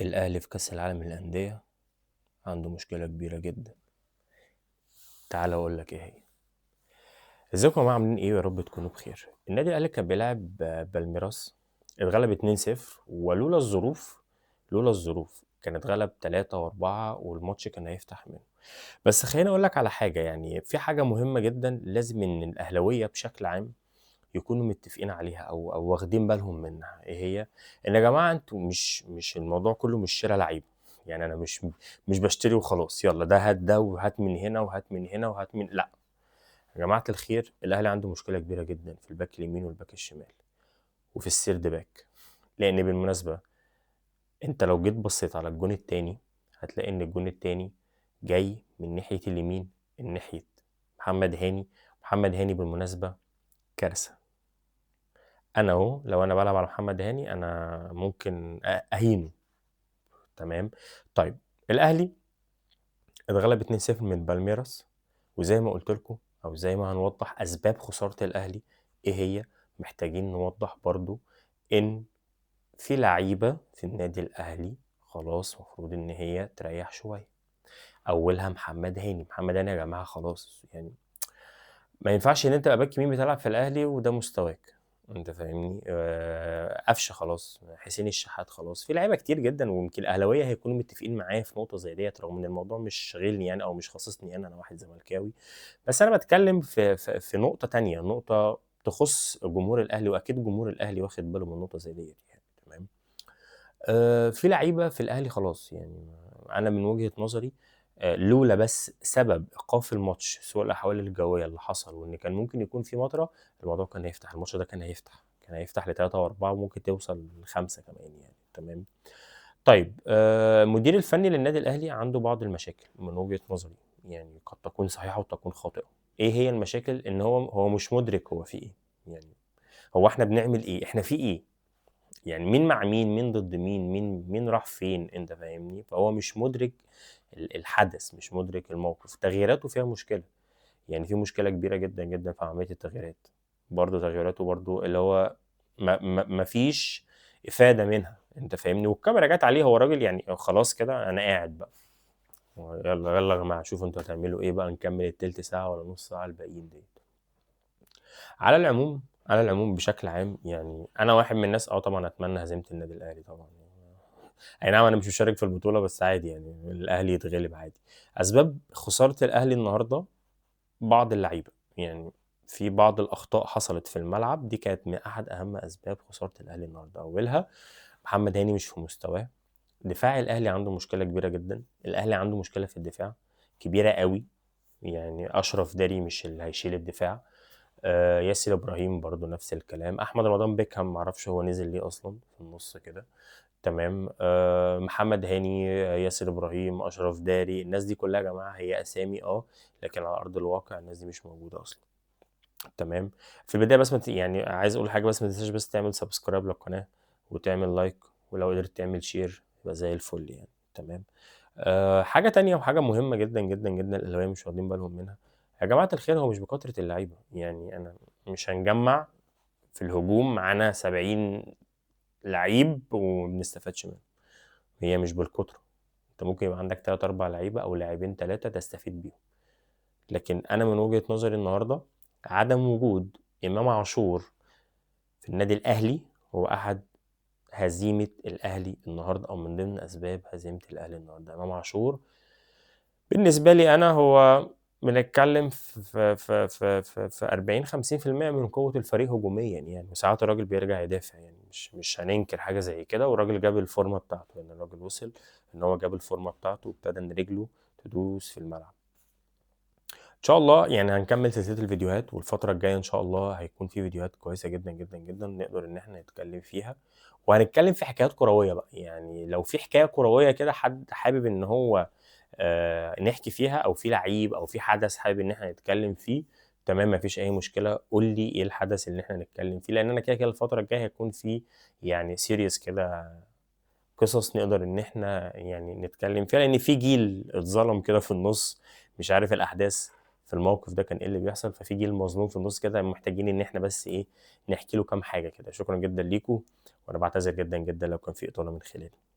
الأهلي في كأس العالم للأندية عنده مشكلة كبيرة جدا. تعال أقول لك إيه هي. ازيكم يا جماعة، عاملين إيه؟ يا رب تكونوا بخير. النادي الأهلي كان بيلعب بالميراس، اتغلب 2-0، ولولا الظروف كان اتغلب 3 و4 والماتش كان هيفتح منه. بس خليني أقول لك على حاجة، يعني في حاجة مهمة جدا لازم إن الأهلاوية بشكل عام يكونوا متفقين عليها أو واخدين بالهم منها. إيه هي؟ إن يا جماعة أنتوا مش الموضوع كله مش شراء لعيبة. يعني أنا مش بشتري وخلاص، يلا ده هات ده وهات من هنا وهات من هنا وهات من لا. يا جماعة الخير، الأهلي عنده مشكلة كبيرة جدا في الباك اليمين والباك الشمال وفي السيرد باك. لأن بالمناسبة أنت لو جيت بصيت على الجون التاني هتلاقي إن الجون التاني جاي من ناحية اليمين، من ناحية محمد هاني. محمد هاني بالمناسبة كارثة. انا اهو لو انا بلعب على محمد هاني انا ممكن اهينه. تمام. طيب الاهلي اتغلب 2-0 من بالميراس، وزي ما قلت لكم او زي ما هنوضح اسباب خسارة الاهلي ايه هي، محتاجين نوضح برضو ان في لعيبة في النادي الاهلي خلاص مفروض ان هي تريح شوية. اولها محمد هاني. محمد هاني يا جماعة خلاص، يعني ما ينفعش ان انت تبقى باك يمين بتلعب في الاهلي وده مستواك. انت فاهمني؟ قفشه خلاص، حسين الشحات خلاص، في لعيبه كتير جدا، ويمكن الاهلاويه هيكونوا متفقين معايا في نقطه زي ديت، رغم ان الموضوع مش شاغلني يعني او مش خاصصني انا واحد زملكاوي. بس انا بتكلم في نقطه تانية، نقطه تخص جمهور الاهلي، واكيد جمهور الاهلي واخد باله من نقطه زي ديت يعني. تمام. في لعيبه في الاهلي خلاص، يعني انا من وجهه نظري لولا بس سبب ايقاف الماتش سوء الاحوال الجويه اللي حصل، وان كان ممكن يكون في مطره، الموضوع كان هيفتح. الماتش ده كان هيفتح لثلاثة وأربعة وممكن توصل لخمسة كمان يعني. تمام. طيب المدير الفني للنادي الأهلي عنده بعض المشاكل من وجهة نظري، يعني قد تكون صحيحة وتكون خاطئة. إيه هي المشاكل؟ إن هو مش مدرك هو في إيه. يعني هو إحنا بنعمل إيه؟ إحنا في إيه؟ يعني مين مع مين؟ مين ضد مين؟ مين راح فين؟ أنت فاهمني؟ فهو مش مدرك الحدث، مش مدرك الموقف. تغييراته فيها مشكلة، يعني في مشكلة كبيرة جدا جدا في عملية التغييرات. برضه تغييراته برضه اللي هو ما فيش إفادة منها. أنت فاهمني؟ والكاميرا جت عليه، هو راجل يعني خلاص كده أنا قاعد بقى، يلا يلا يا جماعة شوفوا أنتوا هتعملوا إيه بقى، نكمل التلت ساعة ولا نص ساعة الباقيين دي. على العموم بشكل عام، يعني أنا واحد من الناس طبعا أتمنى هزيمة النادي الأهلي طبعا. أي نعم أنا مش مشارك في البطولة بس عادي، يعني الأهلي يتغلب عادي. أسباب خسارة الأهلي النهاردة بعض اللعيبة، يعني في بعض الأخطاء حصلت في الملعب، دي كانت من أحد أهم أسباب خسارة الأهلي النهاردة. أولها محمد هاني مش في مستواه. دفاع الأهلي عنده مشكلة كبيرة جدا، الأهلي عنده مشكلة في الدفاع كبيرة قوي. يعني أشرف داري مش اللي هيشيل الدفاع. ياسر إبراهيم برضو نفس الكلام. أحمد رمضان بيكهام معرفش هو نزل ليه أصلا في النص كده. تمام. محمد هاني، ياسر ابراهيم، اشرف داري، الناس دي كلها يا جماعه هي اسامي لكن على ارض الواقع الناس دي مش موجوده اصلا. تمام. في البدايه بس يعني عايز اقول حاجه، بس ما تنساش بس تعمل سبسكرايب للقناه وتعمل لايك، ولو قدرت تعمل شير يبقى زي الفل يعني. تمام. حاجه تانية وحاجه مهمه جدا جدا جدا الاهلاويه مش واخدين بالهم منها. يا جماعه الخير، هو مش بكثره اللعيبه، يعني انا مش هنجمع في الهجوم معانا 70 لعيب وما بنستفادش منه. هي مش بالكترة، انت ممكن يبقى عندك 3 4 لعيبة او لاعبين 3 تستفيد بيهم. لكن انا من وجهة نظري النهاردة عدم وجود امام عاشور في النادي الاهلي هو احد هزيمة الاهلي النهاردة، او من ضمن اسباب هزيمة الاهلي النهاردة. امام عاشور بالنسبة لي انا هو بنتكلم في 40 50% من قوة الفريق هجوميا يعني، وساعات الراجل بيرجع يدافع، يعني مش هننكر حاجة زي كده. والراجل جاب الفورمة بتاعته، يعني الراجل وصل ان هو جاب الفورمة بتاعته وابتدى ان رجله تدوس في الملعب. ان شاء الله يعني هنكمل سلسلة الفيديوهات، والفترة الجاية ان شاء الله هيكون في فيديوهات كويسة جدا جدا جدا نقدر ان احنا نتكلم فيها. وهنتكلم في حكايات كروية بقى، يعني لو في حكاية كروية كده حد حابب ان هو نحكي فيها، او في لعيب او في حدث حابب ان احنا نتكلم فيه، تمام مفيش اي مشكله. قول لي ايه الحدث اللي احنا نتكلم فيه، لان انا كده كده الفتره الجايه هيكون في يعني سيريس كده، قصص نقدر ان احنا يعني نتكلم فيها، لان في جيل اتظلم كده في النص مش عارف الاحداث في الموقف ده كان ايه اللي بيحصل، ففي جيل مظلوم في النص كده محتاجين ان احنا بس ايه نحكي له كام حاجه كده. شكرا جدا ليكم، وانا بعتذر جدا جدا لو كان في اطاله من خلالي.